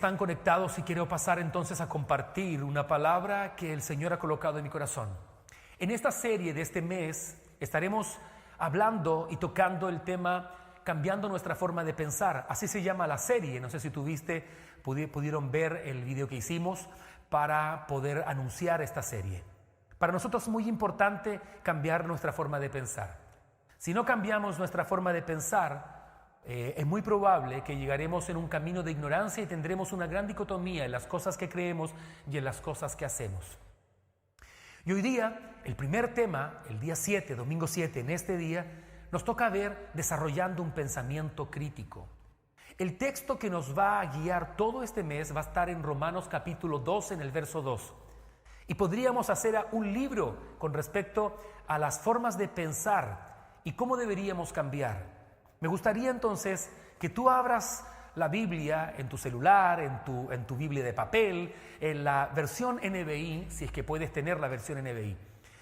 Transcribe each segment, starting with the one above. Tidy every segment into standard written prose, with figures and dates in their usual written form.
Están conectados y quiero pasar entonces a compartir una palabra que el Señor ha colocado en mi corazón. En esta serie de este mes estaremos hablando y tocando el tema cambiando nuestra forma de pensar. Así se llama la serie. No sé si pudieron ver el video que hicimos para poder anunciar esta serie. Para nosotros es muy importante cambiar nuestra forma de pensar. Si no cambiamos nuestra forma de pensar, es muy probable que llegaremos en un camino de ignorancia y tendremos una gran dicotomía en las cosas que creemos y en las cosas que hacemos. Y hoy día, el primer tema, el día 7, domingo 7, en este día, nos toca ver desarrollando un pensamiento crítico. El texto que nos va a guiar todo este mes va a estar en Romanos capítulo 2, en el verso 2. Y podríamos hacer un libro con respecto a las formas de pensar y cómo deberíamos cambiar. Me gustaría entonces que tú abras la Biblia en tu celular, en tu Biblia de papel, en la versión NBI, si es que puedes tener la versión NBI.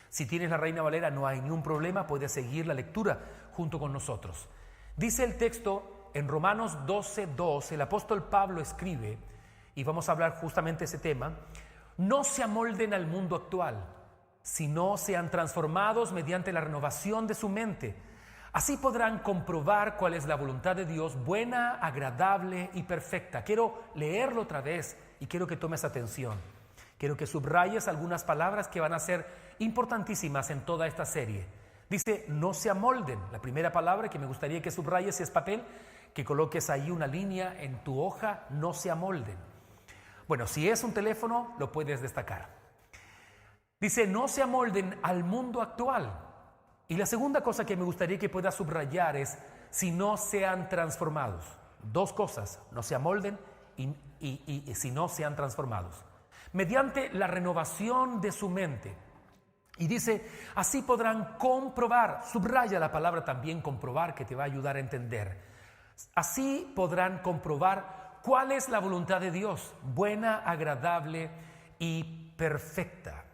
Si tienes la Reina Valera no hay ningún problema, puedes seguir la lectura junto con nosotros. Dice el texto en Romanos 12:2, el apóstol Pablo escribe, y vamos a hablar justamente de ese tema: no se amolden al mundo actual, sino sean transformados mediante la renovación de su mente. Así podrán comprobar cuál es la voluntad de Dios, buena, agradable y perfecta. Quiero leerlo otra vez y quiero que tomes atención. Quiero que subrayes algunas palabras que van a ser importantísimas en toda esta serie. Dice, no se amolden. La primera palabra que me gustaría que subrayes, si es papel, que coloques ahí una línea en tu hoja, no se amolden. Bueno, si es un teléfono, lo puedes destacar. Dice, no se amolden al mundo actual. Y la segunda cosa que me gustaría que puedas subrayar es, si no sean transformados. Dos cosas, no se amolden y si no sean transformados. Mediante la renovación de su mente. Y dice, así podrán comprobar, subraya la palabra también comprobar, que te va a ayudar a entender. Así podrán comprobar cuál es la voluntad de Dios, buena, agradable y perfecta.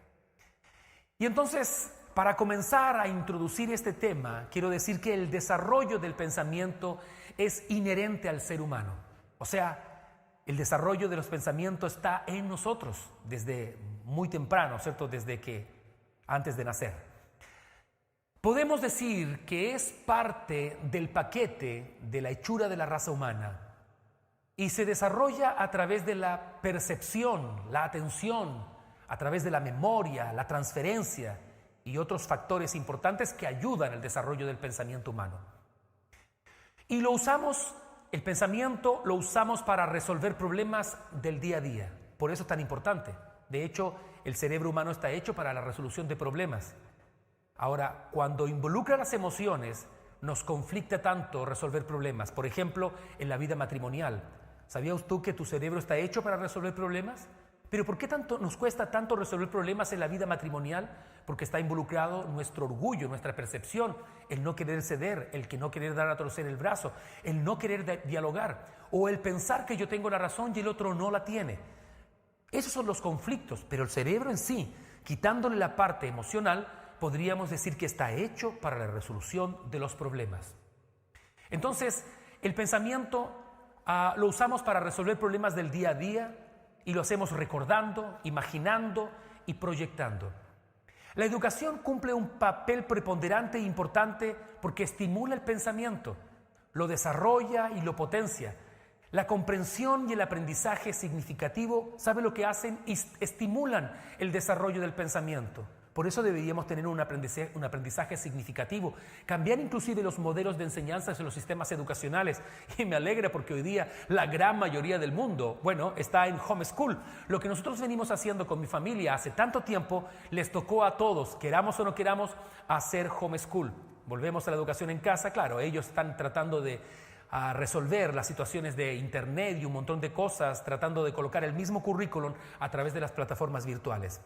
Y entonces, para comenzar a introducir este tema, quiero decir que el desarrollo del pensamiento es inherente al ser humano. O sea, el desarrollo de los pensamientos está en nosotros desde muy temprano, ¿cierto? Desde que antes de nacer. Podemos decir que es parte del paquete de la hechura de la raza humana y se desarrolla a través de la percepción, la atención, a través de la memoria, la transferencia y otros factores importantes que ayudan al desarrollo del pensamiento humano. Y el pensamiento lo usamos para resolver problemas del día a día. Por eso es tan importante. De hecho, el cerebro humano está hecho para la resolución de problemas. Ahora, cuando involucra las emociones, nos conflicta tanto resolver problemas. Por ejemplo, en la vida matrimonial. ¿Sabías tú que tu cerebro está hecho para resolver problemas? Pero ¿por qué nos cuesta tanto resolver problemas en la vida matrimonial? Porque está involucrado nuestro orgullo, nuestra percepción, el no querer ceder, el que no querer dar a torcer el brazo, el no querer dialogar, o el pensar que yo tengo la razón y el otro no la tiene. Esos son los conflictos, pero el cerebro en sí, quitándole la parte emocional, podríamos decir que está hecho para la resolución de los problemas. Entonces, el pensamiento lo usamos para resolver problemas del día a día, y lo hacemos recordando, imaginando y proyectando. La educación cumple un papel preponderante e importante porque estimula el pensamiento, lo desarrolla y lo potencia. La comprensión y el aprendizaje significativo, ¿sabe lo que hacen? Estimulan el desarrollo del pensamiento. Por eso deberíamos tener un aprendizaje significativo, cambiar inclusive los modelos de enseñanza en los sistemas educacionales. Y me alegra porque hoy día la gran mayoría del mundo, está en homeschool. Lo que nosotros venimos haciendo con mi familia hace tanto tiempo, les tocó a todos, queramos o no queramos, hacer homeschool. Volvemos a la educación en casa, claro, ellos están tratando de resolver las situaciones de internet y un montón de cosas, tratando de colocar el mismo currículum a través de las plataformas virtuales.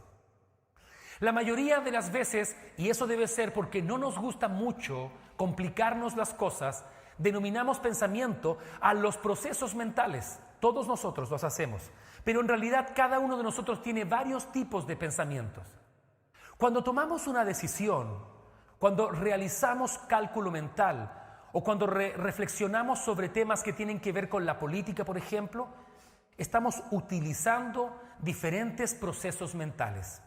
La mayoría de las veces, y eso debe ser porque no nos gusta mucho complicarnos las cosas, denominamos pensamiento a los procesos mentales. Todos nosotros los hacemos, pero en realidad cada uno de nosotros tiene varios tipos de pensamientos. Cuando tomamos una decisión, cuando realizamos cálculo mental o cuando reflexionamos sobre temas que tienen que ver con la política, por ejemplo, estamos utilizando diferentes procesos mentales,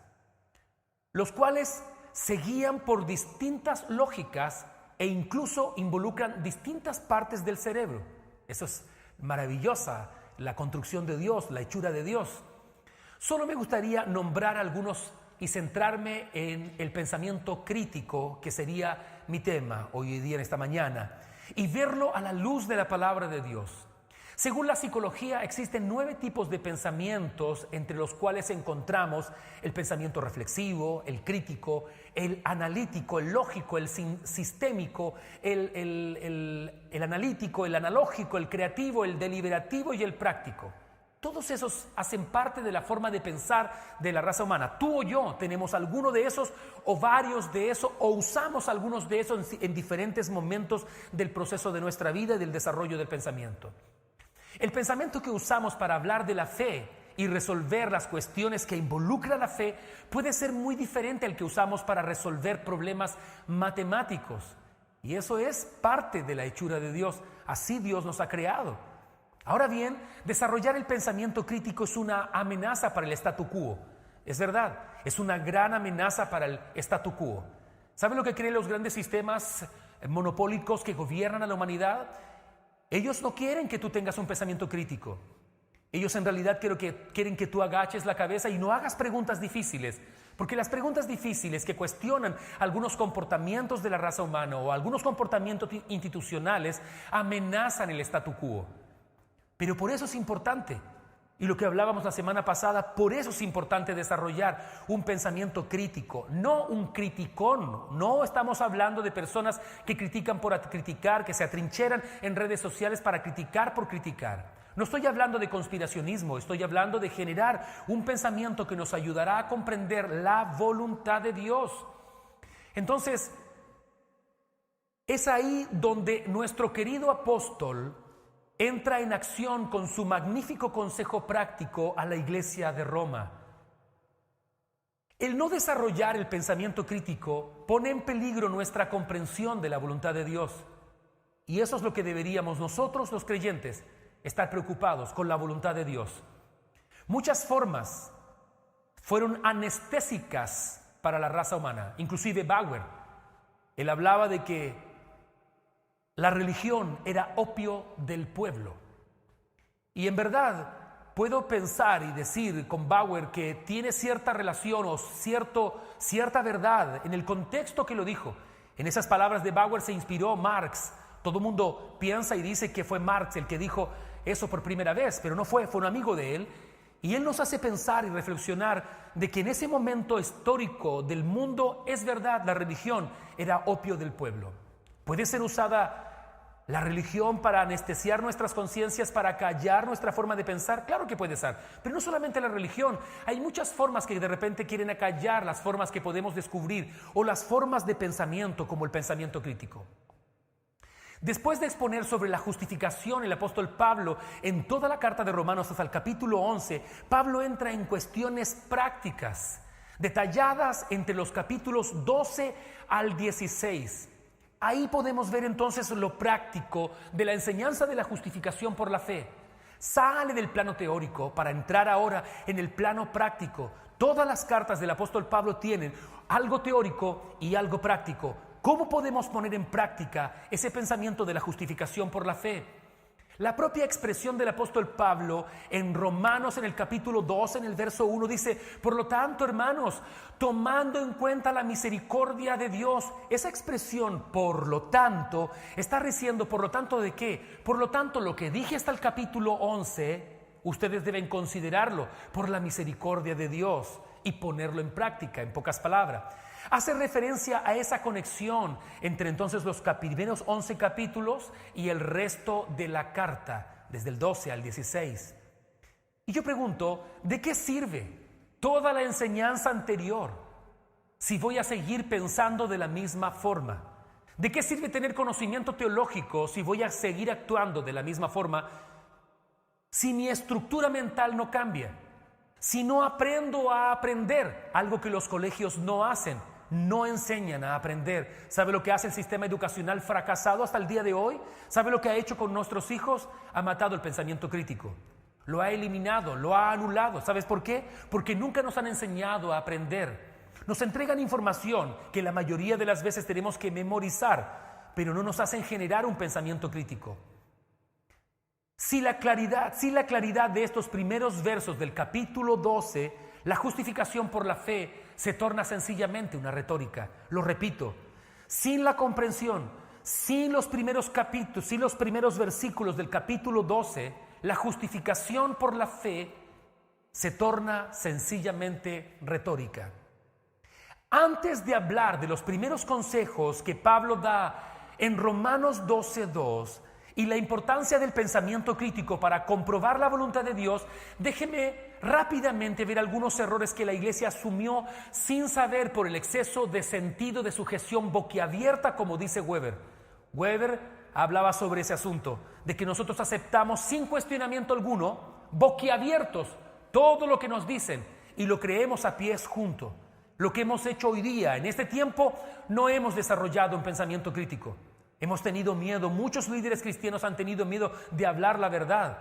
los cuales se guían por distintas lógicas e incluso involucran distintas partes del cerebro. Eso es maravillosa, la construcción de Dios, la hechura de Dios. Solo me gustaría nombrar algunos y centrarme en el pensamiento crítico, que sería mi tema hoy día, en esta mañana, y verlo a la luz de la palabra de Dios. Según la psicología, existen 9 tipos de pensamientos, entre los cuales encontramos el pensamiento reflexivo, el crítico, el analítico, el lógico, el sistémico, el analítico, el analógico, el creativo, el deliberativo y el práctico. Todos esos hacen parte de la forma de pensar de la raza humana. Tú o yo tenemos alguno de esos o varios de esos, o usamos algunos de esos en diferentes momentos del proceso de nuestra vida y del desarrollo del pensamiento. El pensamiento que usamos para hablar de la fe y resolver las cuestiones que involucran la fe puede ser muy diferente al que usamos para resolver problemas matemáticos. Y eso es parte de la hechura de Dios. Así Dios nos ha creado. Ahora bien, desarrollar el pensamiento crítico es una amenaza para el statu quo. Es verdad, es una gran amenaza para el statu quo. ¿Saben lo que creen los grandes sistemas monopólicos que gobiernan a la humanidad? Ellos no quieren que tú tengas un pensamiento crítico. Ellos en realidad quieren que tú agaches la cabeza y no hagas preguntas difíciles. Porque las preguntas difíciles que cuestionan algunos comportamientos de la raza humana o algunos comportamientos institucionales amenazan el statu quo. Pero por eso es importante, y lo que hablábamos la semana pasada, por eso es importante desarrollar un pensamiento crítico, no un criticón. No estamos hablando de personas que critican por criticar, que se atrincheran en redes sociales para criticar por criticar. No estoy hablando de conspiracionismo, estoy hablando de generar un pensamiento que nos ayudará a comprender la voluntad de Dios. Entonces, es ahí donde nuestro querido apóstol entra en acción con su magnífico consejo práctico a la iglesia de Roma. El no desarrollar el pensamiento crítico pone en peligro nuestra comprensión de la voluntad de Dios. Y eso es lo que deberíamos nosotros, los creyentes, estar preocupados con la voluntad de Dios. Muchas formas fueron anestésicas para la raza humana, inclusive Bauer. Él hablaba de que la religión era opio del pueblo. Y en verdad puedo pensar y decir con Bauer que tiene cierta relación o cierta verdad en el contexto que lo dijo. En esas palabras de Bauer se inspiró Marx. Todo el mundo piensa y dice que fue Marx el que dijo eso por primera vez, pero no fue un amigo de él. Y él nos hace pensar y reflexionar de que en ese momento histórico del mundo, es verdad, la religión era opio del pueblo. ¿Puede ser usada la religión para anestesiar nuestras conciencias, para callar nuestra forma de pensar? Claro que puede ser, pero no solamente la religión. Hay muchas formas que de repente quieren acallar las formas que podemos descubrir o las formas de pensamiento, como el pensamiento crítico. Después de exponer sobre la justificación el apóstol Pablo en toda la carta de Romanos hasta el capítulo 11, Pablo entra en cuestiones prácticas, detalladas entre los capítulos 12 al 16. Ahí podemos ver entonces lo práctico de la enseñanza de la justificación por la fe. Sale del plano teórico para entrar ahora en el plano práctico. Todas las cartas del apóstol Pablo tienen algo teórico y algo práctico. ¿Cómo podemos poner en práctica ese pensamiento de la justificación por la fe? La propia expresión del apóstol Pablo en Romanos, en el capítulo 2, en el verso 1, dice: por lo tanto, hermanos, tomando en cuenta la misericordia de Dios. Esa expresión, por lo tanto, está diciendo, ¿por lo tanto de qué? Por lo tanto, lo que dije hasta el capítulo 11, ustedes deben considerarlo por la misericordia de Dios y ponerlo en práctica, en pocas palabras. Hace referencia a esa conexión entre entonces los primeros 11 capítulos y el resto de la carta, desde el 12 al 16. Y yo pregunto, ¿de qué sirve toda la enseñanza anterior si voy a seguir pensando de la misma forma? ¿De qué sirve tener conocimiento teológico si voy a seguir actuando de la misma forma si mi estructura mental no cambia? Si no aprendo a aprender, algo que los colegios no hacen. No enseñan a aprender. ¿Sabe lo que hace el sistema educacional fracasado hasta el día de hoy? ¿Sabe lo que ha hecho con nuestros hijos? Ha matado el pensamiento crítico. lo ha eliminado, lo ha anulado. ¿Sabes por qué? Porque nunca nos han enseñado a aprender. Nos entregan información que la mayoría de las veces tenemos que memorizar, pero no nos hacen generar un pensamiento crítico. Si la claridad de estos primeros versos del capítulo 12, la justificación por la fe, se torna sencillamente una retórica. Lo repito, sin la comprensión, sin los primeros capítulos, sin los primeros versículos del capítulo 12, la justificación por la fe se torna sencillamente retórica. Antes de hablar de los primeros consejos que Pablo da en Romanos 12:2 y la importancia del pensamiento crítico para comprobar la voluntad de Dios, déjeme rápidamente ver algunos errores que la iglesia asumió sin saber por el exceso de sentido de sujeción boquiabierta, como dice Weber. Weber hablaba sobre ese asunto, de que nosotros aceptamos sin cuestionamiento alguno, boquiabiertos, todo lo que nos dicen y lo creemos a pies juntos. Lo que hemos hecho hoy día, en este tiempo, no hemos desarrollado un pensamiento crítico. Hemos tenido miedo, muchos líderes cristianos han tenido miedo de hablar la verdad.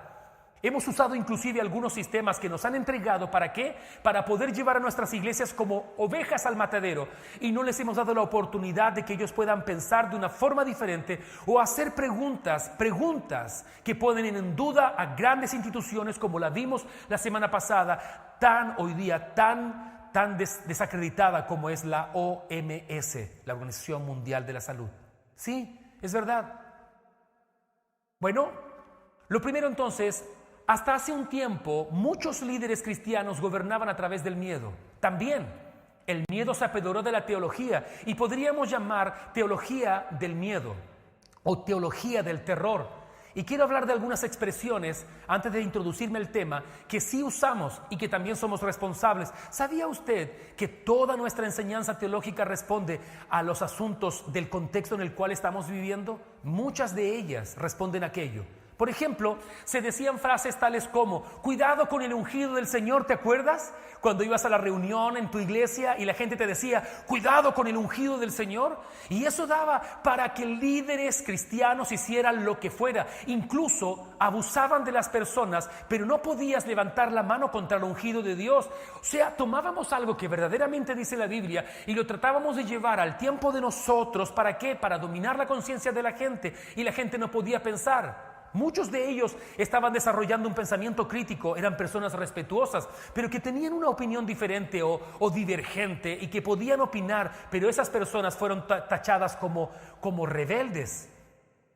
Hemos usado inclusive algunos sistemas que nos han entregado, ¿para qué? Para poder llevar a nuestras iglesias como ovejas al matadero, y no les hemos dado la oportunidad de que ellos puedan pensar de una forma diferente o hacer preguntas que ponen en duda a grandes instituciones como la vimos la semana pasada, hoy día tan desacreditada como es la OMS, la Organización Mundial de la Salud. Sí, es verdad. Bueno, lo primero entonces, hasta hace un tiempo muchos líderes cristianos gobernaban a través del miedo. También el miedo se apoderó de la teología y podríamos llamar teología del miedo o teología del terror. Y quiero hablar de algunas expresiones antes de introducirme al tema que sí usamos y que también somos responsables. ¿Sabía usted que toda nuestra enseñanza teológica responde a los asuntos del contexto en el cual estamos viviendo? Muchas de ellas responden a aquello. Por ejemplo, se decían frases tales como: cuidado con el ungido del Señor. ¿Te acuerdas? Cuando ibas a la reunión en tu iglesia y la gente te decía: cuidado con el ungido del Señor. Y eso daba para que líderes cristianos hicieran lo que fuera. Incluso abusaban de las personas, pero no podías levantar la mano contra el ungido de Dios. O sea, tomábamos algo que verdaderamente dice la Biblia y lo tratábamos de llevar al tiempo de nosotros. ¿Para qué? Para dominar la conciencia de la gente, y la gente no podía pensar. Muchos de ellos estaban desarrollando un pensamiento crítico, eran personas respetuosas, pero que tenían una opinión diferente o divergente y que podían opinar, pero esas personas fueron tachadas como rebeldes.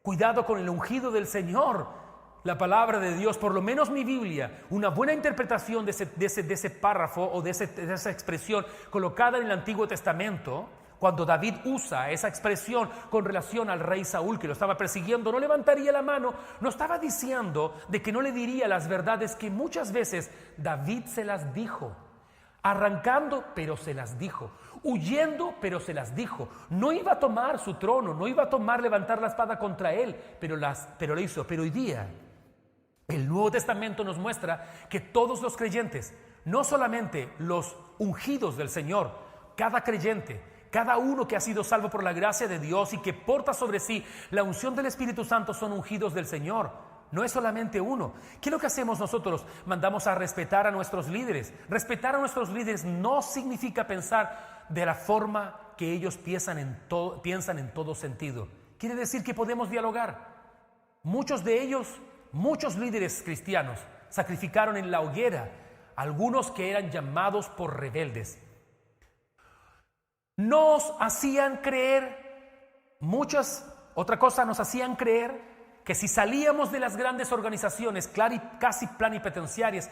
Cuidado con el ungido del Señor. La palabra de Dios, por lo menos mi Biblia, una buena interpretación de ese párrafo o de esa expresión colocada en el Antiguo Testamento. Cuando David usa esa expresión con relación al rey Saúl, que lo estaba persiguiendo, no levantaría la mano, no estaba diciendo de que no le diría las verdades que muchas veces David se las dijo, arrancando, pero se las dijo, huyendo, pero se las dijo. No iba a tomar su trono, no iba a levantar la espada contra él, pero lo hizo. Pero hoy día el Nuevo Testamento nos muestra que todos los creyentes, no solamente los ungidos del Señor, cada creyente, cada uno que ha sido salvo por la gracia de Dios y que porta sobre sí la unción del Espíritu Santo, son ungidos del Señor. No es solamente uno. ¿Qué es lo que hacemos nosotros? Mandamos a respetar a nuestros líderes. Respetar a nuestros líderes no significa pensar de la forma que ellos piensan en todo sentido. Quiere decir que podemos dialogar. Muchos de ellos, muchos líderes cristianos, sacrificaron en la hoguera a algunos que eran llamados por rebeldes. Nos hacían creer, nos hacían creer que si salíamos de las grandes organizaciones casi plenipotenciarias,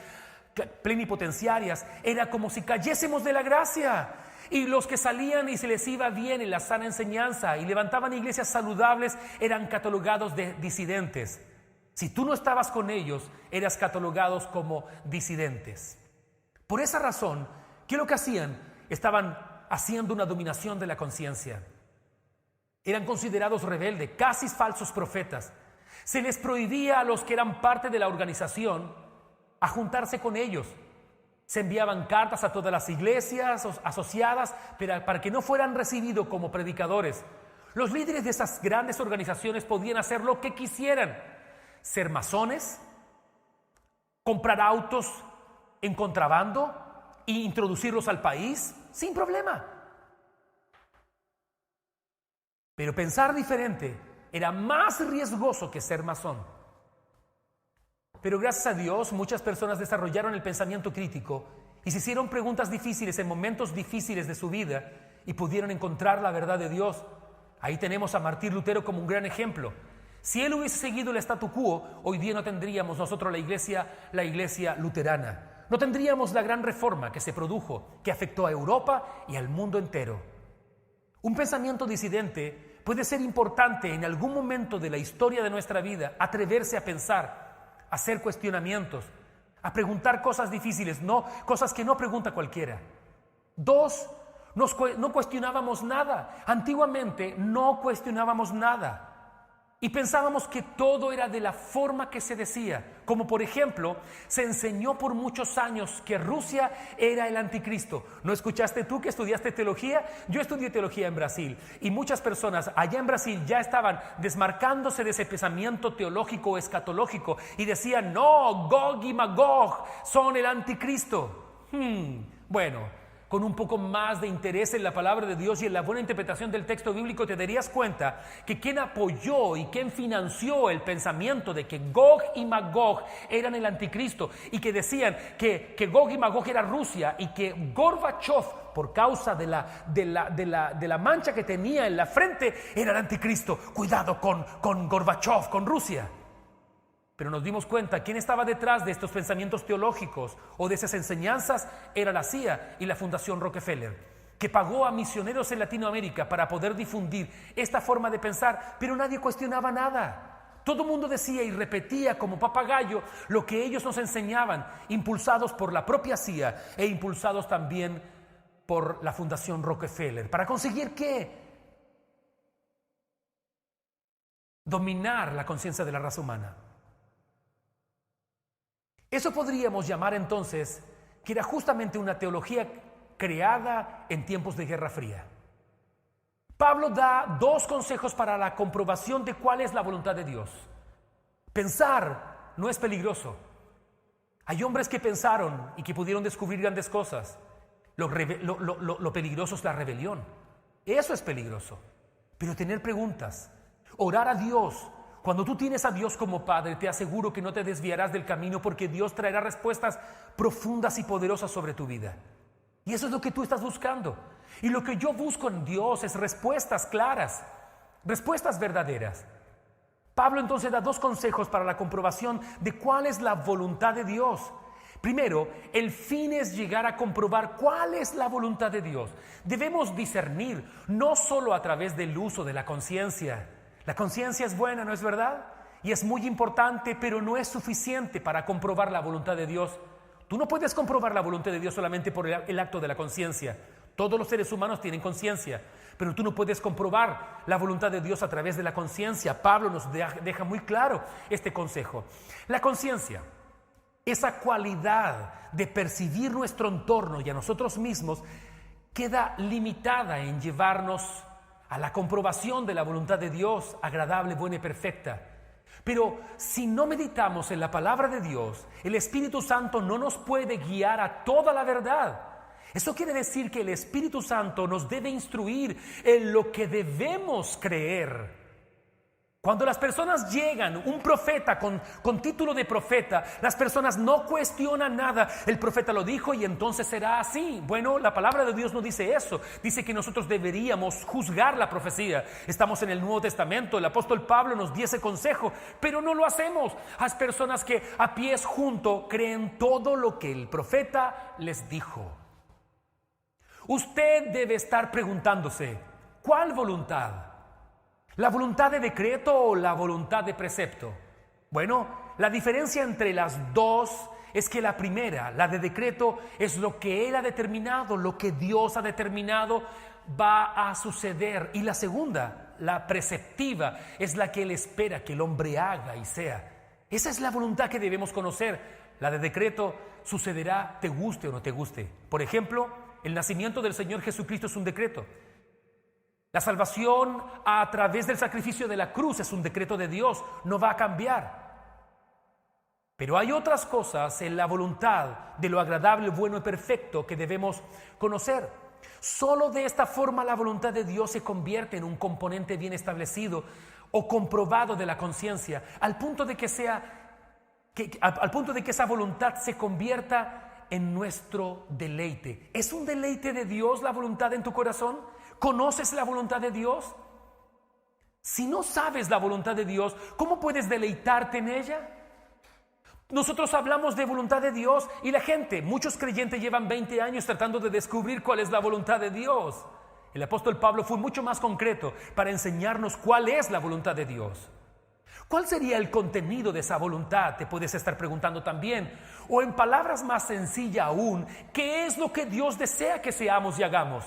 era como si cayésemos de la gracia. Y los que salían y se les iba bien en la sana enseñanza y levantaban iglesias saludables eran catalogados de disidentes. Si tú no estabas con ellos, eras catalogados como disidentes. Por esa razón, ¿qué es lo que hacían? Estaban haciendo una dominación de la conciencia. Eran considerados rebeldes, casi falsos profetas. Se les prohibía a los que eran parte de la organización a juntarse con ellos. Se enviaban cartas a todas las iglesias asociadas para que no fueran recibidos como predicadores. Los líderes de esas grandes organizaciones podían hacer lo que quisieran. Ser masones, comprar autos en contrabando e introducirlos al país sin problema. Pero pensar diferente era más riesgoso que ser masón. Pero gracias a Dios, muchas personas desarrollaron el pensamiento crítico y se hicieron preguntas difíciles en momentos difíciles de su vida y pudieron encontrar la verdad de Dios. Ahí tenemos a Martín Lutero como un gran ejemplo. Si él hubiese seguido el statu quo, hoy día no tendríamos nosotros la iglesia luterana. No tendríamos la gran reforma que se produjo, que afectó a Europa y al mundo entero. Un pensamiento disidente puede ser importante en algún momento de la historia de nuestra vida, atreverse a pensar, a hacer cuestionamientos, a preguntar cosas difíciles, no, cosas que no pregunta cualquiera. 2, no cuestionábamos nada. Antiguamente no cuestionábamos nada. Y pensábamos que todo era de la forma que se decía. Como por ejemplo, se enseñó por muchos años que Rusia era el anticristo. ¿No escuchaste tú que estudiaste teología? Yo estudié teología en Brasil. Y muchas personas allá en Brasil ya estaban desmarcándose de ese pensamiento teológico o escatológico. Y decían, no, Gog y Magog son el anticristo. Bueno, con un poco más de interés en la palabra de Dios y en la buena interpretación del texto bíblico, te darías cuenta que quien apoyó y quien financió el pensamiento de que Gog y Magog eran el anticristo y que decían que Gog y Magog era Rusia y que Gorbachev, por causa de la mancha que tenía en la frente, era el anticristo. Cuidado con Gorbachev, con Rusia. Pero nos dimos cuenta, ¿quién estaba detrás de estos pensamientos teológicos o de esas enseñanzas? Era la CIA y la Fundación Rockefeller, que pagó a misioneros en Latinoamérica para poder difundir esta forma de pensar, pero nadie cuestionaba nada. Todo el mundo decía y repetía como papagayo lo que ellos nos enseñaban, impulsados por la propia CIA e impulsados también por la Fundación Rockefeller. ¿Para conseguir qué? Dominar la conciencia de la raza humana. Eso podríamos llamar entonces que era justamente una teología creada en tiempos de Guerra Fría. Pablo da 2 consejos para la comprobación de cuál es la voluntad de Dios. Pensar no es peligroso. Hay hombres que pensaron y que pudieron descubrir grandes cosas. Lo peligroso es la rebelión. Eso es peligroso. Pero tener preguntas, orar a Dios. Cuando tú tienes a Dios como Padre, te aseguro que no te desviarás del camino porque Dios traerá respuestas profundas y poderosas sobre tu vida. Y eso es lo que tú estás buscando. Y lo que yo busco en Dios es respuestas claras, respuestas verdaderas. Pablo entonces da 2 consejos para la comprobación de cuál es la voluntad de Dios. Primero, el fin es llegar a comprobar cuál es la voluntad de Dios. Debemos discernir, no solo a través del uso de la conciencia. La conciencia es buena, ¿no es verdad? Y es muy importante, pero no es suficiente para comprobar la voluntad de Dios. Tú no puedes comprobar la voluntad de Dios solamente por el acto de la conciencia. Todos los seres humanos tienen conciencia, pero tú no puedes comprobar la voluntad de Dios a través de la conciencia. Pablo nos deja muy claro este consejo. La conciencia, esa cualidad de percibir nuestro entorno y a nosotros mismos, queda limitada en llevarnos a la comprobación de la voluntad de Dios, agradable, buena y perfecta. Pero si no meditamos en la palabra de Dios, el Espíritu Santo no nos puede guiar a toda la verdad. Eso quiere decir que el Espíritu Santo nos debe instruir en lo que debemos creer. Cuando las personas llegan, un profeta con título de profeta, las personas no cuestionan nada. El profeta lo dijo y entonces será así. Bueno, la palabra de Dios no dice eso. Dice que nosotros deberíamos juzgar la profecía. Estamos en el Nuevo Testamento. El apóstol Pablo nos dio ese consejo, pero no lo hacemos. Hay personas que a pies juntos creen todo lo que el profeta les dijo. Usted debe estar preguntándose, ¿cuál voluntad? ¿La voluntad de decreto o la voluntad de precepto? Bueno, la diferencia entre las dos es que la primera, la de decreto, es lo que Él ha determinado, lo que Dios ha determinado va a suceder. Y la segunda, la preceptiva, es la que Él espera que el hombre haga y sea. Esa es la voluntad que debemos conocer. La de decreto sucederá te guste o no te guste. Por ejemplo, el nacimiento del Señor Jesucristo es un decreto. La salvación a través del sacrificio de la cruz es un decreto de Dios, no va a cambiar. Pero hay otras cosas en la voluntad de lo agradable, bueno y perfecto que debemos conocer. Solo de esta forma la voluntad de Dios se convierte en un componente bien establecido o comprobado de la conciencia, al punto de que esa voluntad se convierta en nuestro deleite. ¿Es un deleite de Dios la voluntad en tu corazón? ¿Conoces la voluntad de Dios? Si no sabes la voluntad de Dios, ¿cómo puedes deleitarte en ella? Nosotros hablamos de voluntad de Dios y la gente, muchos creyentes llevan 20 años tratando de descubrir cuál es la voluntad de Dios. El apóstol Pablo fue mucho más concreto para enseñarnos cuál es la voluntad de Dios. ¿Cuál sería el contenido de esa voluntad? Te puedes estar preguntando también. O en palabras más sencillas aún, ¿qué es lo que Dios desea que seamos y hagamos?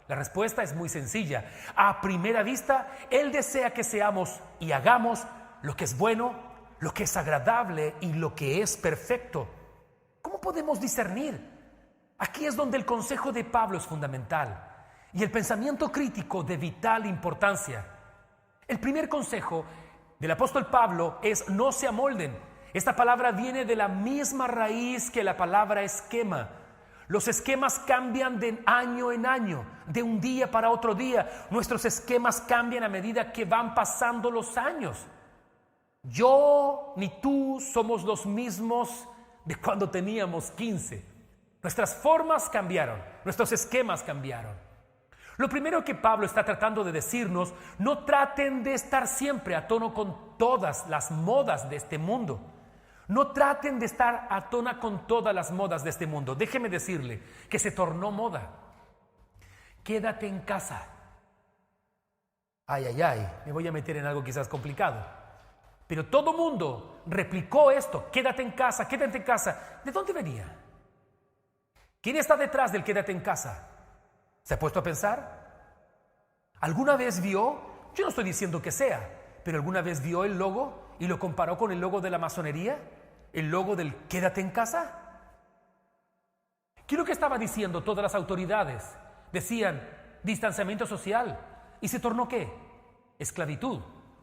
La respuesta es muy sencilla. A primera vista, Él desea que seamos y hagamos lo que es bueno, lo que es agradable y lo que es perfecto. ¿Cómo podemos discernir? Aquí es donde el consejo de Pablo es fundamental y el pensamiento crítico de vital importancia. El primer consejo del apóstol Pablo es: no se amolden. Esta palabra viene de la misma raíz que la palabra esquema. Los esquemas cambian de año en año, de un día para otro día. Nuestros esquemas cambian a medida que van pasando los años. Yo ni tú somos los mismos de cuando teníamos 15. Nuestras formas cambiaron, nuestros esquemas cambiaron. Lo primero que Pablo está tratando de decirnos: no traten de estar siempre a tono con todas las modas de este mundo. No traten de estar a tono con todas las modas de este mundo. Déjeme decirle que se tornó moda. Quédate en casa. Ay, me voy a meter en algo quizás complicado. Pero todo mundo replicó esto: quédate en casa, quédate en casa. ¿De dónde venía? ¿Quién está detrás del quédate en casa? ¿Se ha puesto a pensar? ¿Alguna vez vio? Yo no estoy diciendo que sea, pero ¿alguna vez vio el logo y lo comparó con el logo de la masonería? ¿El logo del quédate en casa? ¿Qué es lo que estaba diciendo todas las autoridades? Decían distanciamiento social. ¿Y se tornó qué? Esclavitud.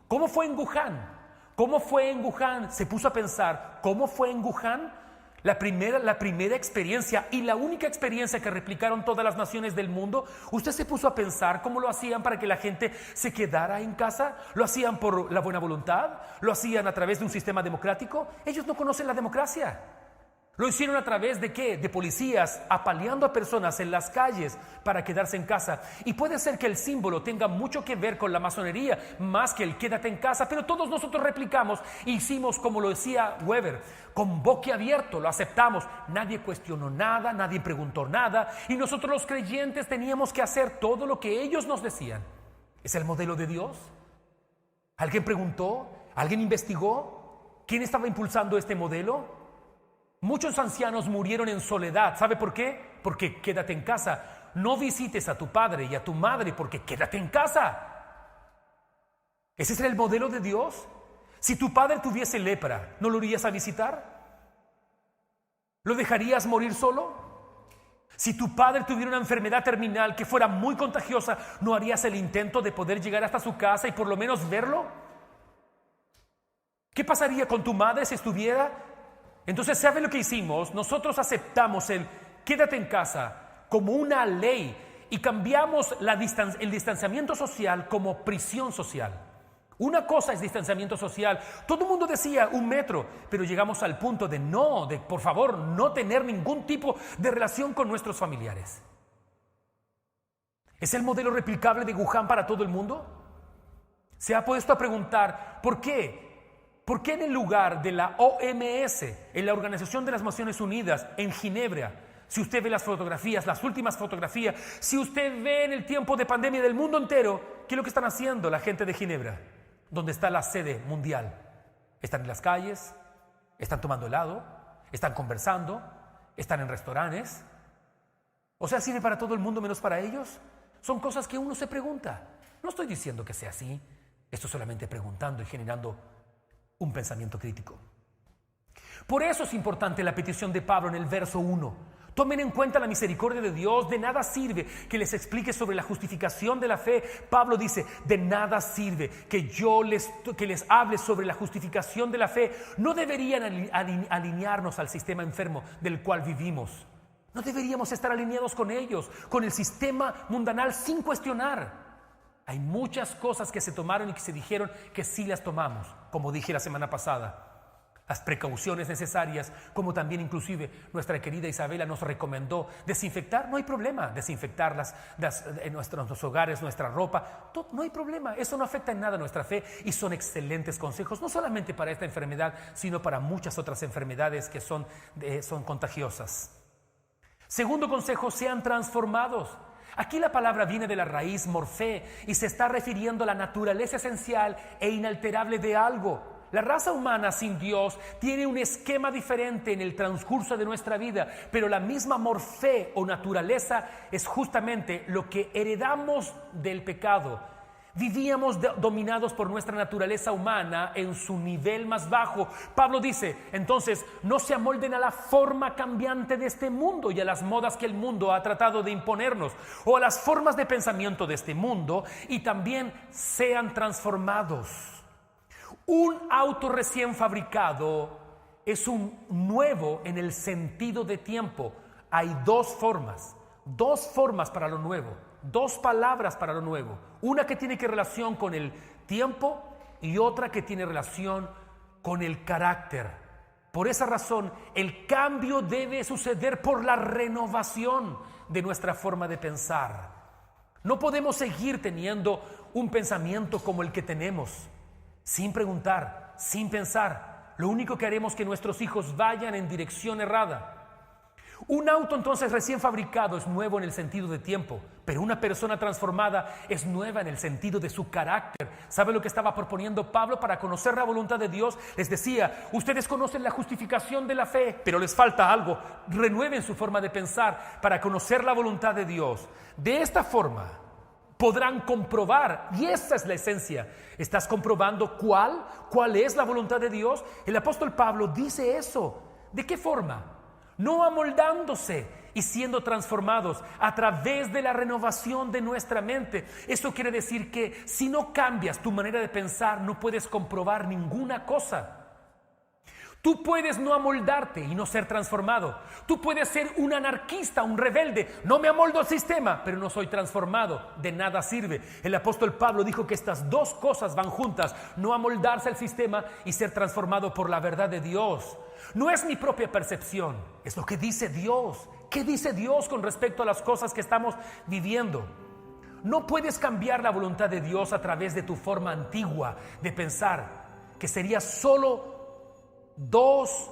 ¿Cómo fue en Wuhan? ¿Cómo fue en Wuhan? Se puso a pensar, ¿cómo fue en Wuhan? La primera experiencia y la única experiencia que replicaron todas las naciones del mundo. ¿Usted se puso a pensar cómo lo hacían para que la gente se quedara en casa? ¿Lo hacían por la buena voluntad? ¿Lo hacían a través de un sistema democrático? Ellos no conocen la democracia. ¿Lo hicieron a través de qué? De policías apaleando a personas en las calles para quedarse en casa. Y puede ser que el símbolo tenga mucho que ver con la masonería, más que el quédate en casa, pero todos nosotros replicamos e hicimos como lo decía Weber, con boquiabierto, lo aceptamos. Nadie cuestionó nada, nadie preguntó nada, y nosotros los creyentes teníamos que hacer todo lo que ellos nos decían. ¿Es el modelo de Dios? ¿Alguien preguntó? ¿Alguien investigó? ¿Quién estaba impulsando este modelo? Muchos ancianos murieron en soledad. ¿Sabe por qué? Porque quédate en casa. No visites a tu padre y a tu madre porque quédate en casa. ¿Ese es el modelo de Dios? Si tu padre tuviese lepra, ¿no lo irías a visitar? ¿Lo dejarías morir solo? Si tu padre tuviera una enfermedad terminal que fuera muy contagiosa, ¿no harías el intento de poder llegar hasta su casa y por lo menos verlo? ¿Qué pasaría con tu madre si estuviera? Entonces, ¿sabe lo que hicimos? Nosotros aceptamos el quédate en casa como una ley y cambiamos el distanciamiento social como prisión social. Una cosa es distanciamiento social. Todo el mundo decía 1 metro, pero llegamos al punto de por favor, no tener ningún tipo de relación con nuestros familiares. ¿Es el modelo replicable de Wuhan para todo el mundo? ¿Se ha puesto a preguntar por qué? ¿Por qué en el lugar de la OMS, en la Organización de las Naciones Unidas, en Ginebra, si usted ve las fotografías, las últimas fotografías, si usted ve en el tiempo de pandemia del mundo entero, ¿qué es lo que están haciendo la gente de Ginebra? Donde está la sede mundial. Están en las calles, están tomando helado, están conversando, están en restaurantes. O sea, ¿sirve para todo el mundo menos para ellos? Son cosas que uno se pregunta. No estoy diciendo que sea así, estoy solamente preguntando y generando un pensamiento crítico. Por eso es importante la petición de Pablo en el verso 1. Tomen en cuenta la misericordia de Dios. De nada sirve que les explique sobre la justificación de la fe. Pablo dice, de nada sirve que les hable sobre la justificación de la fe. No deberían alinearnos al sistema enfermo del cual vivimos. No deberíamos estar alineados con ellos, con el sistema mundanal, sin cuestionar. Hay muchas cosas que se tomaron y que se dijeron que sí las tomamos, como dije la semana pasada. Las precauciones necesarias, como también inclusive nuestra querida Isabela nos recomendó desinfectar. No hay problema, desinfectar en nuestros hogares, nuestra ropa, no hay problema. Eso no afecta en nada a nuestra fe y son excelentes consejos, no solamente para esta enfermedad, sino para muchas otras enfermedades que son contagiosas. Segundo consejo, sean transformados. Aquí la palabra viene de la raíz morfé y se está refiriendo a la naturaleza esencial e inalterable de algo. La raza humana sin Dios tiene un esquema diferente en el transcurso de nuestra vida, pero la misma morfé o naturaleza es justamente lo que heredamos del pecado. Vivíamos dominados por nuestra naturaleza humana en su nivel más bajo. Pablo dice, entonces, no se amolden a la forma cambiante de este mundo y a las modas que el mundo ha tratado de imponernos, o a las formas de pensamiento de este mundo, y también sean transformados. Un auto recién fabricado es un nuevo en el sentido de tiempo. Hay dos formas para lo nuevo, dos palabras para lo nuevo. Una que tiene que relación con el tiempo y otra que tiene relación con el carácter. Por esa razón, el cambio debe suceder por la renovación de nuestra forma de pensar. No podemos seguir teniendo un pensamiento como el que tenemos, sin preguntar, sin pensar. Lo único que haremos es que nuestros hijos vayan en dirección errada. Un auto entonces recién fabricado es nuevo en el sentido de tiempo, pero una persona transformada es nueva en el sentido de su carácter. ¿Sabe lo que estaba proponiendo Pablo para conocer la voluntad de Dios? Les decía, ustedes conocen la justificación de la fe, pero les falta algo. Renueven su forma de pensar para conocer la voluntad de Dios. De esta forma podrán comprobar, y esa es la esencia. ¿Estás comprobando cuál es la voluntad de Dios? El apóstol Pablo dice eso. ¿De qué forma? No amoldándose y siendo transformados a través de la renovación de nuestra mente. Eso quiere decir que si no cambias tu manera de pensar, no puedes comprobar ninguna cosa. Tú puedes no amoldarte y no ser transformado. Tú puedes ser un anarquista, un rebelde. No me amoldo al sistema, pero no soy transformado. De nada sirve. El apóstol Pablo dijo que estas dos cosas van juntas. No amoldarse al sistema y ser transformado por la verdad de Dios. No es mi propia percepción, es lo que dice Dios. ¿Qué dice Dios con respecto a las cosas que estamos viviendo? No puedes cambiar la voluntad de Dios a través de tu forma antigua de pensar, que sería solo dos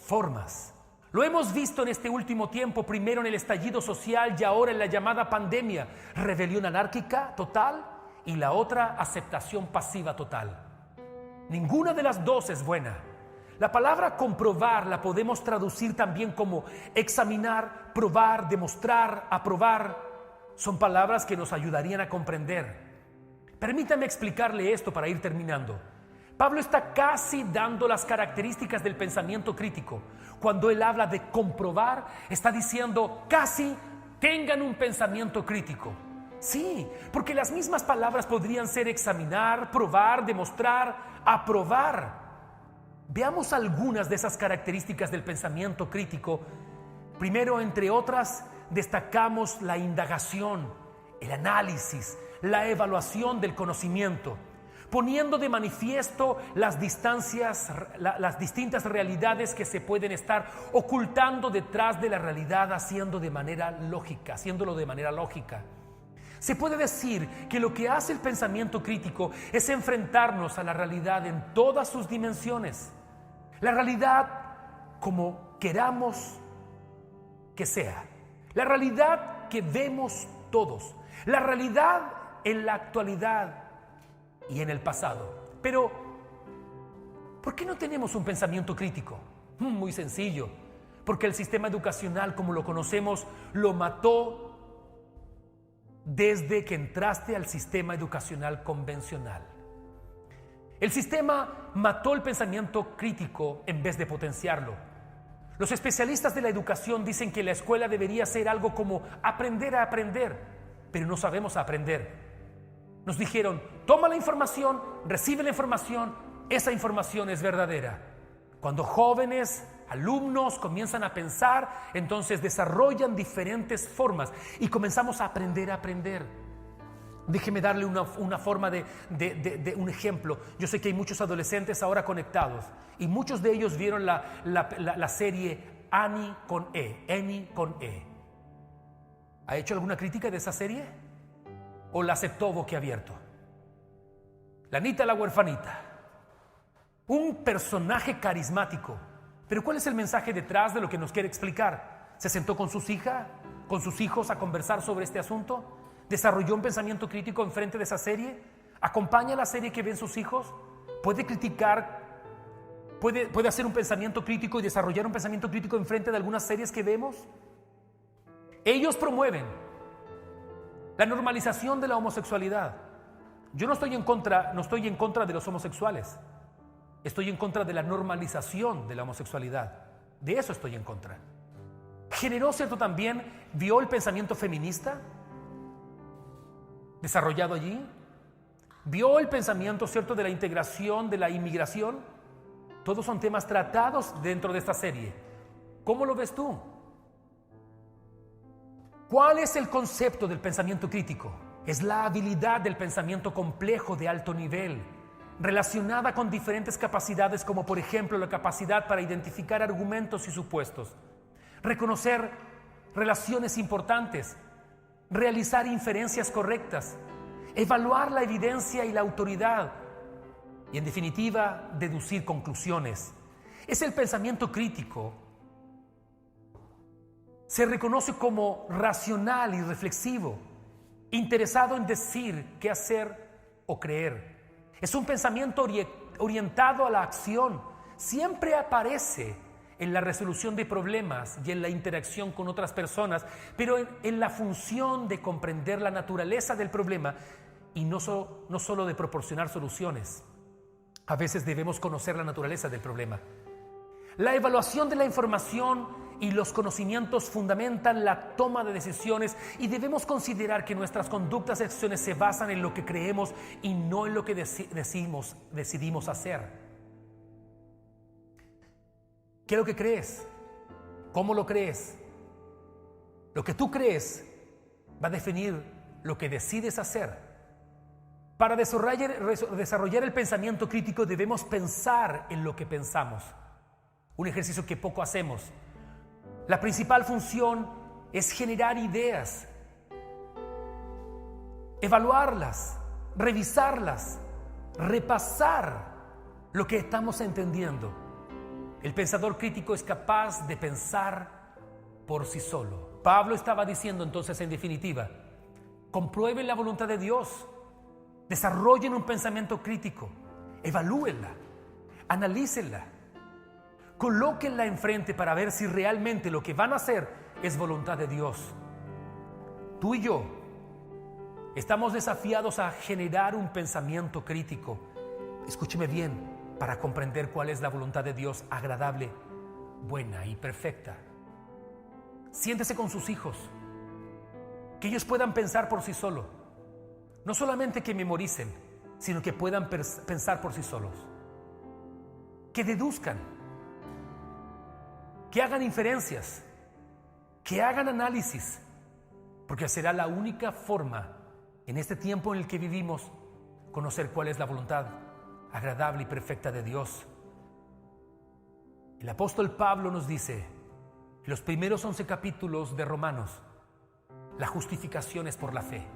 formas. Lo hemos visto en este último tiempo, primero en el estallido social y ahora en la llamada pandemia. Rebelión anárquica total y la otra aceptación pasiva total. Ninguna de las dos es buena. La palabra comprobar la podemos traducir también como examinar, probar, demostrar, aprobar. Son palabras que nos ayudarían a comprender. Permítame explicarle esto para ir terminando. Pablo está casi dando las características del pensamiento crítico. Cuando él habla de comprobar, está diciendo casi tengan un pensamiento crítico. Sí, porque las mismas palabras podrían ser examinar, probar, demostrar, aprobar. Veamos algunas de esas características del pensamiento crítico. Primero, entre otras, destacamos la indagación, el análisis, la evaluación del conocimiento, poniendo de manifiesto las distintas realidades que se pueden estar ocultando detrás de la realidad, haciéndolo de manera lógica. Se puede decir que lo que hace el pensamiento crítico es enfrentarnos a la realidad en todas sus dimensiones. La realidad como queramos que sea. La realidad que vemos todos. La realidad en la actualidad y en el pasado. Pero, ¿por qué no tenemos un pensamiento crítico? Muy sencillo. Porque el sistema educacional, como lo conocemos, lo mató desde que entraste al sistema educacional convencional. El sistema mató el pensamiento crítico en vez de potenciarlo. Los especialistas de la educación dicen que la escuela debería ser algo como aprender a aprender, pero no sabemos aprender. Nos dijeron, toma la información, recibe la información, esa información es verdadera. Cuando jóvenes, alumnos comienzan a pensar, entonces desarrollan diferentes formas y comenzamos a aprender a aprender. Déjeme darle una forma de un ejemplo. Yo sé que hay muchos adolescentes ahora conectados y muchos de ellos vieron la serie Annie con E. ¿Ha hecho alguna crítica de esa serie? ¿O la aceptó boquiabierto? La Anita la huerfanita. Un personaje carismático. Pero ¿cuál es el mensaje detrás de lo que nos quiere explicar? ¿Se sentó con sus hijos a conversar sobre este asunto? ¿Desarrolló un pensamiento crítico enfrente de esa serie? ¿Acompaña la serie que ven sus hijos? ¿Puede criticar? ¿Puede hacer un pensamiento crítico y desarrollar un pensamiento crítico enfrente de algunas series que vemos? Ellos promueven la normalización de la homosexualidad. Yo no estoy en contra de los homosexuales. Estoy en contra de la normalización de la homosexualidad. De eso estoy en contra. ¿Generó, cierto, también, vio el pensamiento feminista desarrollado allí? ¿Vio el pensamiento, cierto, de la integración, de la inmigración? Todos son temas tratados dentro de esta serie. ¿Cómo lo ves tú? ¿Cuál es el concepto del pensamiento crítico? Es la habilidad del pensamiento complejo de alto nivel, relacionada con diferentes capacidades, como por ejemplo la capacidad para identificar argumentos y supuestos, reconocer relaciones importantes, realizar inferencias correctas, evaluar la evidencia y la autoridad y, en definitiva, deducir conclusiones. Es el pensamiento crítico. Se reconoce como racional y reflexivo, interesado en decir qué hacer o creer. Es un pensamiento orientado a la acción. Siempre aparece en la resolución de problemas y en la interacción con otras personas, pero en la función de comprender la naturaleza del problema y no solo de proporcionar soluciones. A veces debemos conocer la naturaleza del problema. La evaluación de la información y los conocimientos fundamentan la toma de decisiones y debemos considerar que nuestras conductas y acciones se basan en lo que creemos y no en lo que decidimos hacer. ¿Qué es lo que crees? ¿Cómo lo crees? Lo que tú crees va a definir lo que decides hacer. Para desarrollar el pensamiento crítico debemos pensar en lo que pensamos. Un ejercicio que poco hacemos. La principal función es generar ideas, evaluarlas, revisarlas, repasar lo que estamos entendiendo. El pensador crítico es capaz de pensar por sí solo. Pablo estaba diciendo entonces, en definitiva, comprueben la voluntad de Dios, desarrollen un pensamiento crítico, evalúenla, analícenla, colóquenla enfrente para ver si realmente lo que van a hacer es voluntad de Dios. Tú y yo estamos desafiados a generar un pensamiento crítico. Escúcheme bien, para comprender cuál es la voluntad de Dios agradable, buena y perfecta. Siéntese con sus hijos, que ellos puedan pensar por sí solos. No solamente que memoricen, sino que puedan pensar por sí solos. Que deduzcan, que hagan inferencias, que hagan análisis, porque será la única forma en este tiempo en el que vivimos conocer cuál es la voluntad agradable y perfecta de Dios. El apóstol Pablo nos dice en los primeros 11 capítulos de Romanos, la justificación es por la fe.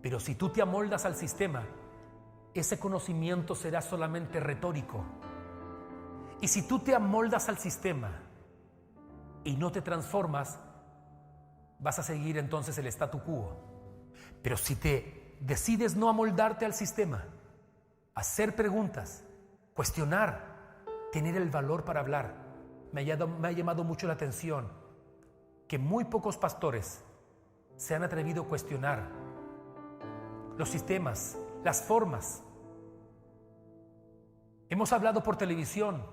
Pero si tú te amoldas al sistema, ese conocimiento será solamente retórico. Y si tú te amoldas al sistema y no te transformas, vas a seguir entonces el statu quo. Pero si te decides no amoldarte al sistema, hacer preguntas, cuestionar, tener el valor para hablar, me ha llamado mucho la atención que muy pocos pastores se han atrevido a cuestionar los sistemas, las formas. Hemos hablado por televisión,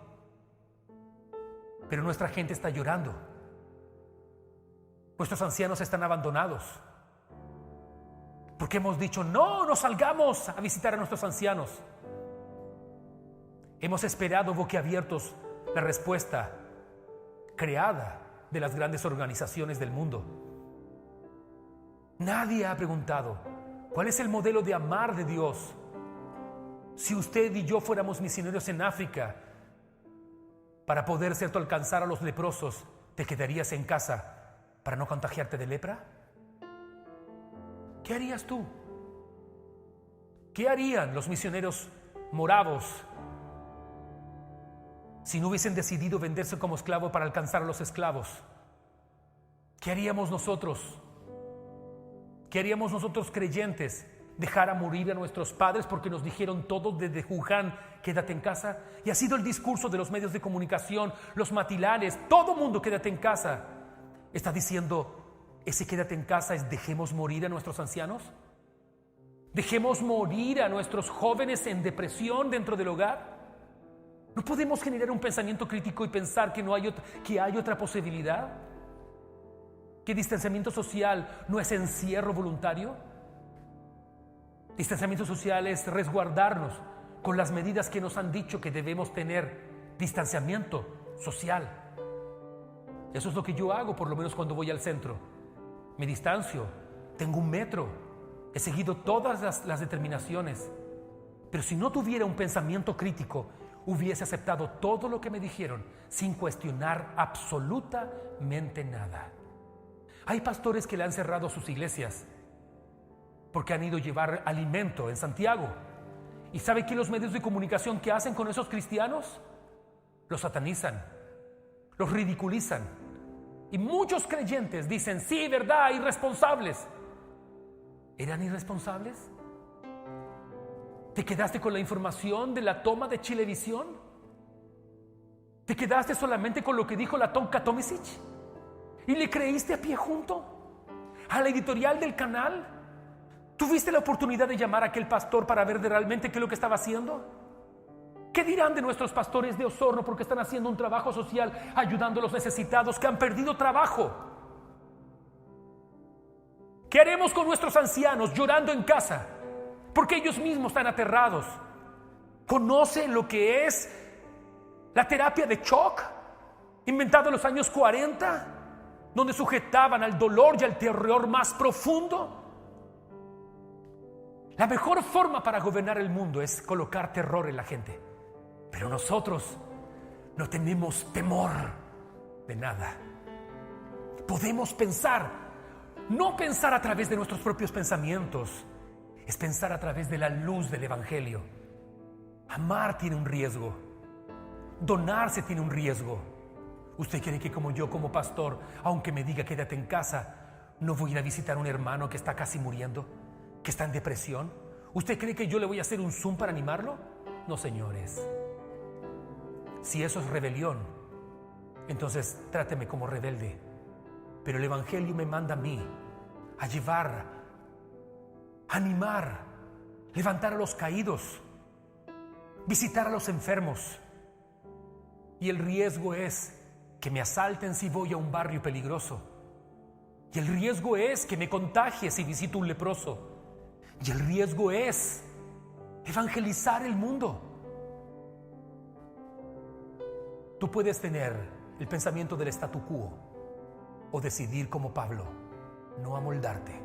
pero nuestra gente está llorando. Nuestros ancianos están abandonados. Porque hemos dicho, no salgamos a visitar a nuestros ancianos. Hemos esperado boquiabiertos la respuesta creada de las grandes organizaciones del mundo. Nadie ha preguntado, ¿cuál es el modelo de amar de Dios? Si usted y yo fuéramos misioneros en África, para poder cierto alcanzar a los leprosos, ¿te quedarías en casa para no contagiarte de lepra? ¿Qué harías tú? ¿Qué harían los misioneros moravos si no hubiesen decidido venderse como esclavo para alcanzar a los esclavos? ¿Qué haríamos nosotros? ¿Qué haríamos nosotros creyentes? ¿Dejar a morir a nuestros padres porque nos dijeron todos desde Wuhan, quédate en casa? Y ha sido el discurso de los medios de comunicación, los matinales, todo mundo quédate en casa. ¿Está diciendo, ese quédate en casa es dejemos morir a nuestros ancianos? ¿Dejemos morir a nuestros jóvenes en depresión dentro del hogar? ¿No podemos generar un pensamiento crítico y pensar que hay otra posibilidad? ¿Que distanciamiento social no es encierro voluntario? Distanciamiento social es resguardarnos con las medidas que nos han dicho que debemos tener. Distanciamiento social. Eso es lo que yo hago, por lo menos cuando voy al centro. Me distancio, tengo 1 metro, he seguido todas las determinaciones. Pero si no tuviera un pensamiento crítico, hubiese aceptado todo lo que me dijeron sin cuestionar absolutamente nada. Hay pastores que le han cerrado sus iglesias porque han ido a llevar alimento en Santiago. ¿Y sabe qué los medios de comunicación que hacen con esos cristianos? Los satanizan, los ridiculizan. Y muchos creyentes dicen, sí, verdad, irresponsables. ¿Eran irresponsables? ¿Te quedaste con la información de la toma de Chilevisión? ¿Te quedaste solamente con lo que dijo la Tonka Tomisic? ¿Y le creíste a pie junto? ¿A la editorial del canal? ¿Tuviste la oportunidad de llamar a aquel pastor para ver realmente qué es lo que estaba haciendo? ¿Qué dirán de nuestros pastores de Osorno porque están haciendo un trabajo social ayudando a los necesitados que han perdido trabajo? ¿Qué haremos con nuestros ancianos llorando en casa porque ellos mismos están aterrados? ¿Conocen lo que es la terapia de shock inventada en los años 40, donde sujetaban al dolor y al terror más profundo? La mejor forma para gobernar el mundo es colocar terror en la gente. Pero nosotros no tenemos temor de nada. Podemos pensar, no pensar a través de nuestros propios pensamientos, es pensar a través de la luz del Evangelio. Amar tiene un riesgo. Donarse tiene un riesgo. ¿Usted cree que como yo, como pastor, aunque me diga quédate en casa, no voy a ir a visitar a un hermano que está casi muriendo, que está en depresión? ¿Usted cree que yo le voy a hacer un Zoom para animarlo? No, señores. Si eso es rebelión, entonces tráteme como rebelde. Pero el Evangelio me manda a mí a llevar, animar, levantar a los caídos, visitar a los enfermos. Y el riesgo es que me asalten si voy a un barrio peligroso. Y el riesgo es que me contagie si visito un leproso. Y el riesgo es evangelizar el mundo. Tú puedes tener el pensamiento del statu quo o decidir como Pablo, no amoldarte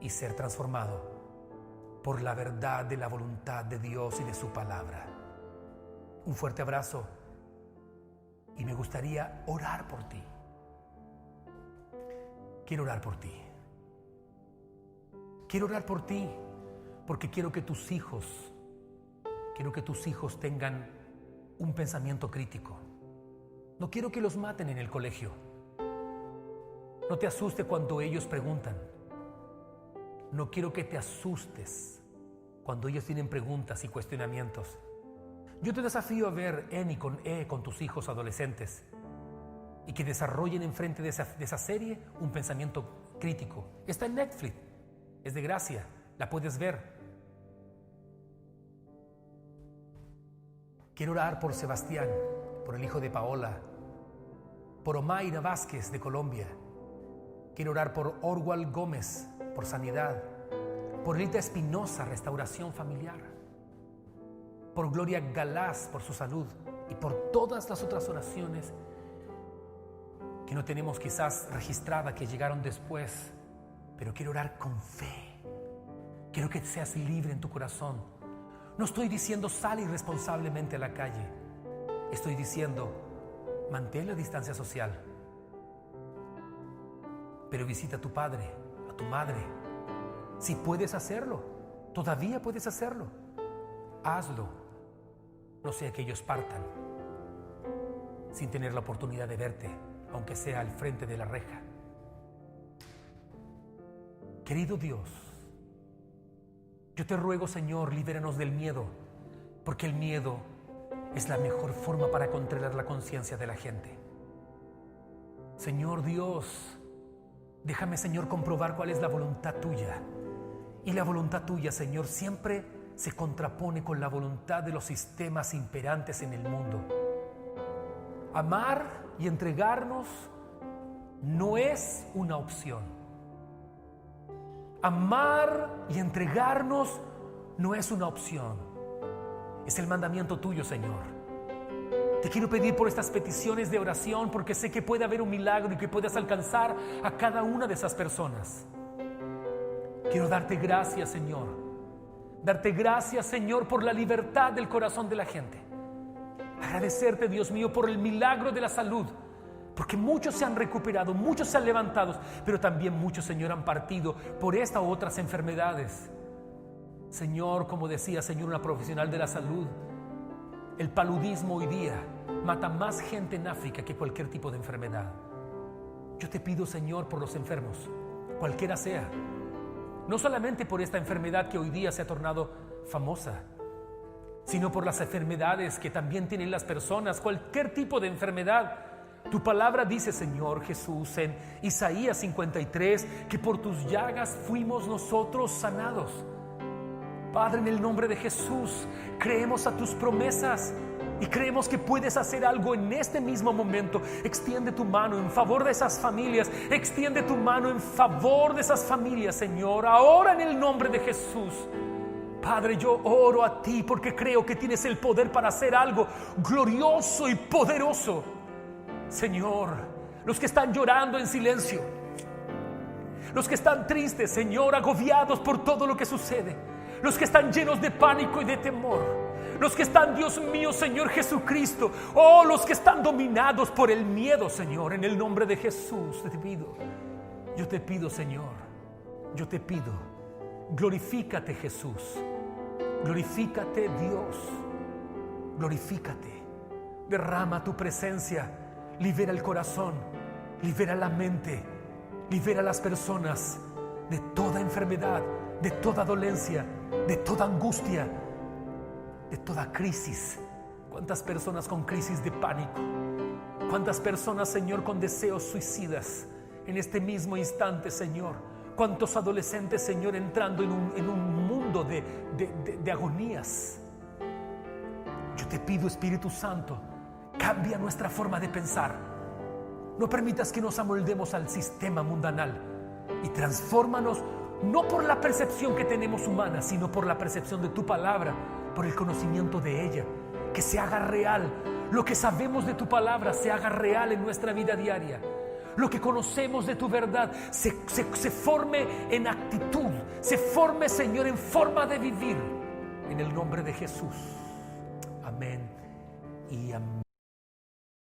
y ser transformado por la verdad de la voluntad de Dios y de su palabra. Un fuerte abrazo y me gustaría orar por ti. Quiero orar por ti. Quiero orar por ti porque quiero que tus hijos tengan un pensamiento crítico. No quiero que los maten en el colegio. No te asuste cuando ellos preguntan. No quiero que te asustes cuando ellos tienen preguntas y cuestionamientos. Yo te desafío a ver N con E con tus hijos adolescentes y que desarrollen enfrente de esa serie un pensamiento crítico. Está en Netflix. Es de gracia, la puedes ver. Quiero orar por Sebastián, por el hijo de Paola, por Omaira Vázquez de Colombia. Quiero orar por Orwal Gómez, por sanidad. Por Rita Espinosa, restauración familiar. Por Gloria Galás, por su salud. Y por todas las otras oraciones que no tenemos quizás registrada, que llegaron después. Pero quiero orar con fe. Quiero que seas libre en tu corazón. No estoy diciendo sal irresponsablemente a la calle. Estoy diciendo mantén la distancia social. Pero visita a tu padre, a tu madre. Si puedes hacerlo, todavía puedes hacerlo. Hazlo. No sea que ellos partan sin tener la oportunidad de verte, aunque sea al frente de la reja. Querido Dios, yo te ruego, Señor, libéranos del miedo, porque el miedo es la mejor forma para controlar la conciencia de la gente. Señor Dios, déjame, Señor, comprobar cuál es la voluntad tuya. Y la voluntad tuya, Señor, siempre se contrapone con la voluntad de los sistemas imperantes en el mundo. Amar y entregarnos no es una opción. Amar y entregarnos no es una opción. Es el mandamiento tuyo, Señor. Te quiero pedir por estas peticiones de oración, porque sé que puede haber un milagro y que puedas alcanzar a cada una de esas personas. Quiero darte gracias, Señor. Darte gracias, Señor, por la libertad del corazón de la gente. Agradecerte, Dios mío, por el milagro de la salud, porque muchos se han recuperado, muchos se han levantado, pero también muchos, Señor, han partido por esta u otras enfermedades. Señor, como decía, Señor, una profesional de la salud, el paludismo hoy día mata más gente en África que cualquier tipo de enfermedad. Yo te pido, Señor, por los enfermos, cualquiera sea, no solamente por esta enfermedad que hoy día se ha tornado famosa, sino por las enfermedades que también tienen las personas, cualquier tipo de enfermedad. Tu palabra dice, Señor Jesús, en Isaías 53, que por tus llagas fuimos nosotros sanados. Padre, en el nombre de Jesús, creemos a tus promesas y creemos que puedes hacer algo en este mismo momento. Extiende tu mano en favor de esas familias. Extiende tu mano en favor de esas familias, Señor. Ahora en el nombre de Jesús. Padre, yo oro a ti porque creo que tienes el poder para hacer algo glorioso y poderoso. Señor, los que están llorando en silencio, los que están tristes, Señor, agobiados por todo lo que sucede, los que están llenos de pánico y de temor, los que están, Dios mío, Señor Jesucristo, los que están dominados por el miedo, Señor, en el nombre de Jesús, yo te pido, Señor, yo te pido, glorifícate, Jesús, glorifícate, Dios, glorifícate, derrama tu presencia, libera el corazón, libera la mente, libera a las personas de toda enfermedad, de toda dolencia, de toda angustia, de toda crisis. ¿Cuántas personas con crisis de pánico? ¿Cuántas personas, Señor, con deseos suicidas en este mismo instante, Señor? ¿Cuántos adolescentes, Señor, entrando en un mundo de agonías? Yo te pido, Espíritu Santo, cambia nuestra forma de pensar. No permitas que nos amoldemos al sistema mundanal y transfórmanos, no por la percepción que tenemos humana, sino por la percepción de tu palabra, por el conocimiento de ella. Que se haga real lo que sabemos de tu palabra, se haga real en nuestra vida diaria. Lo que conocemos de tu verdad se forme en actitud, se forme, Señor, en forma de vivir. En el nombre de Jesús. Amén y amén.